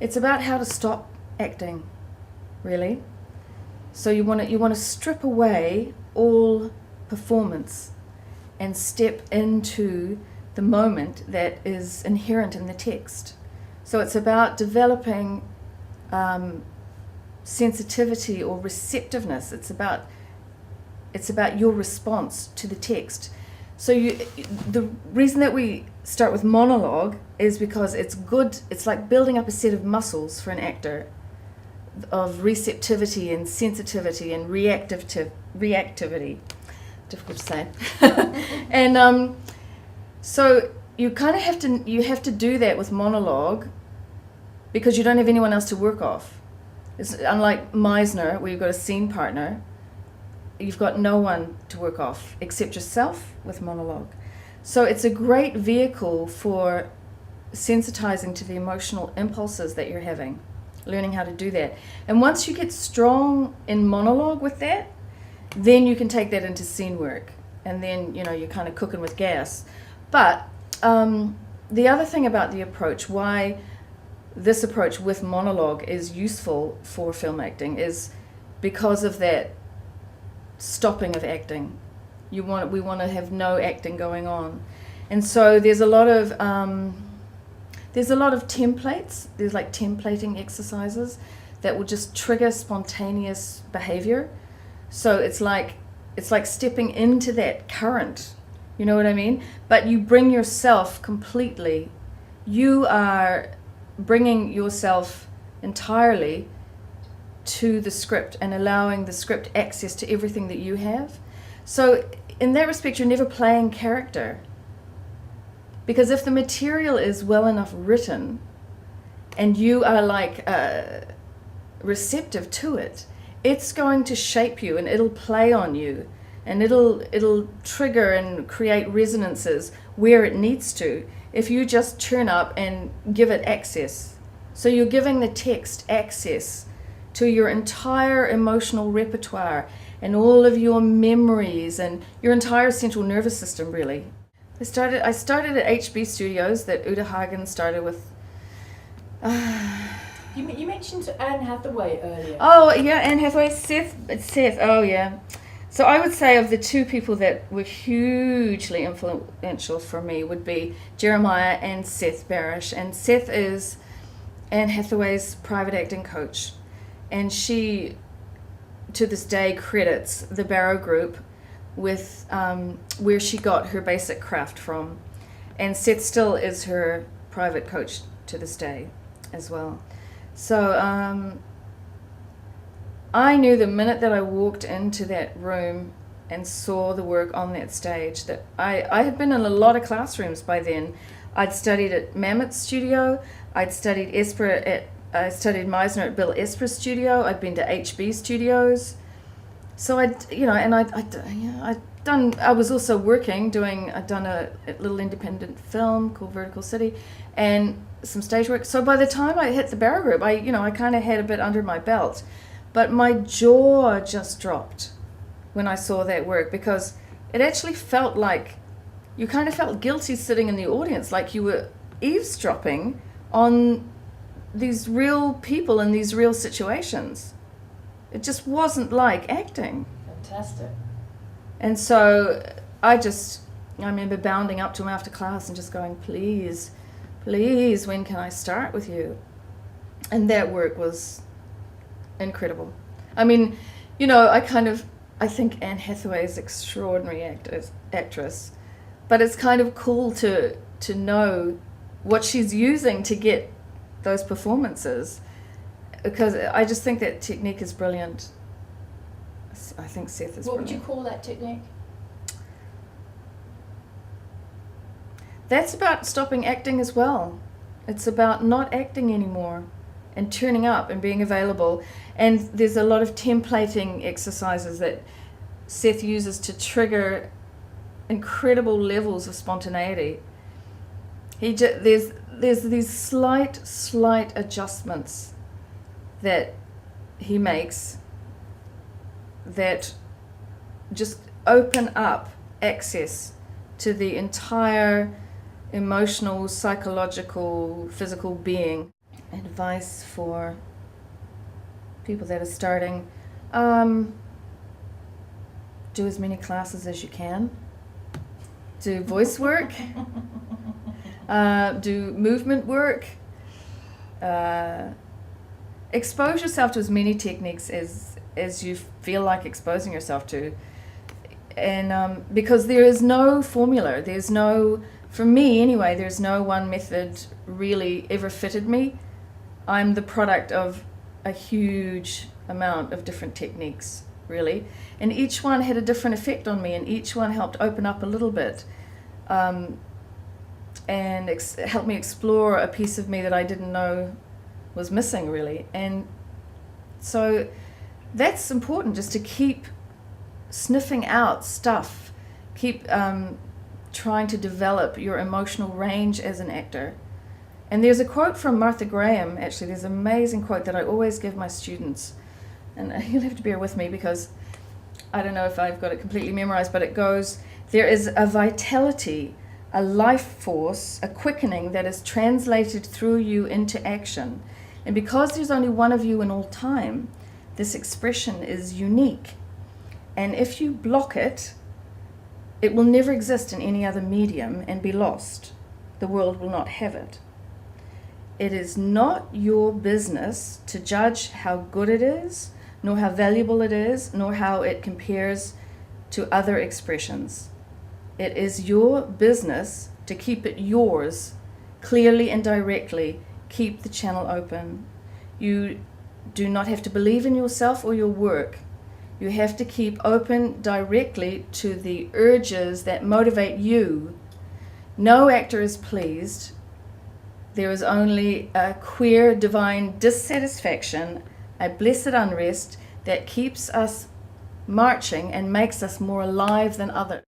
It's about how to stop acting, really. So you want to strip away all performance and step into the moment that is inherent in the text. So it's about developing sensitivity or receptiveness. It's about your response to the text. So the reason that we start with monologue is because it's good. It's like building up a set of muscles for an actor of receptivity and sensitivity and reactivity. Difficult to say. And so you kind of have to do that with monologue because you don't have anyone else to work off. It's unlike Meisner, where you've got a scene partner. You've got no one to work off except yourself with monologue. So it's a great vehicle for sensitizing to the emotional impulses that you're having, learning how to do that. And once you get strong in monologue with that, then you can take that into scene work. And then, you're kind of cooking with gas. But the other thing about the approach, why this approach with monologue is useful for film acting, is because of that stopping of acting. We want to have no acting going on, and so there's a lot of templates. There's like templating exercises that will just trigger spontaneous behavior. So it's like stepping into that current. You know what I mean? But you bring yourself completely. You are bringing yourself entirely to the script and allowing the script access to everything that you have. So in that respect, you're never playing character. Because if the material is well enough written and you are like receptive to it, it's going to shape you and it'll play on you and it'll trigger and create resonances where it needs to if you just turn up and give it access. So you're giving the text access to your entire emotional repertoire and all of your memories and your entire central nervous system, really. I started at HB Studios that Uta Hagen started with. You mentioned Anne Hathaway earlier. Oh, yeah, Anne Hathaway, Seth, oh yeah. So I would say of the two people that were hugely influential for me would be Jeremiah and Seth Barrish. And Seth is Anne Hathaway's private acting coach. And she, to this day, credits the Barrow Group with where she got her basic craft from. And Seth still is her private coach to this day as well. So I knew the minute that I walked into that room and saw the work on that stage that I had been in a lot of classrooms by then. I'd studied at Mammoth Studio. I studied Meisner at Bill Esper's studio. I'd been to HB Studios. So I was also working, I'd done a little independent film called Vertical City and some stage work. So by the time I hit the Barrow Group, I kind of had a bit under my belt. But my jaw just dropped when I saw that work because it actually felt like you kind of felt guilty sitting in the audience, like you were eavesdropping on these real people in these real situations. It just wasn't like acting. Fantastic. And so I remember bounding up to him after class and just going, please, when can I start with you? And that work was incredible. I mean, I think Anne Hathaway is an extraordinary actress, but it's kind of cool to know what she's using to get those performances, because I just think that technique is brilliant. I think Seth is brilliant. What would you call that technique? That's about stopping acting as well. It's about not acting anymore and turning up and being available. And there's a lot of templating exercises that Seth uses to trigger incredible levels of spontaneity. There's these slight adjustments that he makes that just open up access to the entire emotional, psychological, physical being. advice for people that are starting, do as many classes as you can. Do voice work. Do movement work. Expose yourself to as many techniques as you feel like exposing yourself to. And because there is no formula, there's no, for me anyway, there's no one method really ever fitted me. I'm the product of a huge amount of different techniques, really. And each one had a different effect on me, and each one helped open up a little bit. And helped me explore a piece of me that I didn't know was missing, really. And so that's important, just to keep sniffing out stuff, keep trying to develop your emotional range as an actor. And there's a quote from Martha Graham, actually, there's an amazing quote that I always give my students, and you'll have to bear with me because I don't know if I've got it completely memorized, but it goes, there is a vitality, a life force, a quickening that is translated through you into action. And because there's only one of you in all time, this expression is unique. And if you block it, it will never exist in any other medium and be lost. The world will not have it. It is not your business to judge how good it is, nor how valuable it is, nor how it compares to other expressions. It is your business to keep it yours, clearly and directly. Keep the channel open. You do not have to believe in yourself or your work. You have to keep open directly to the urges that motivate you. No actor is pleased. There is only a queer divine dissatisfaction, a blessed unrest that keeps us marching and makes us more alive than others.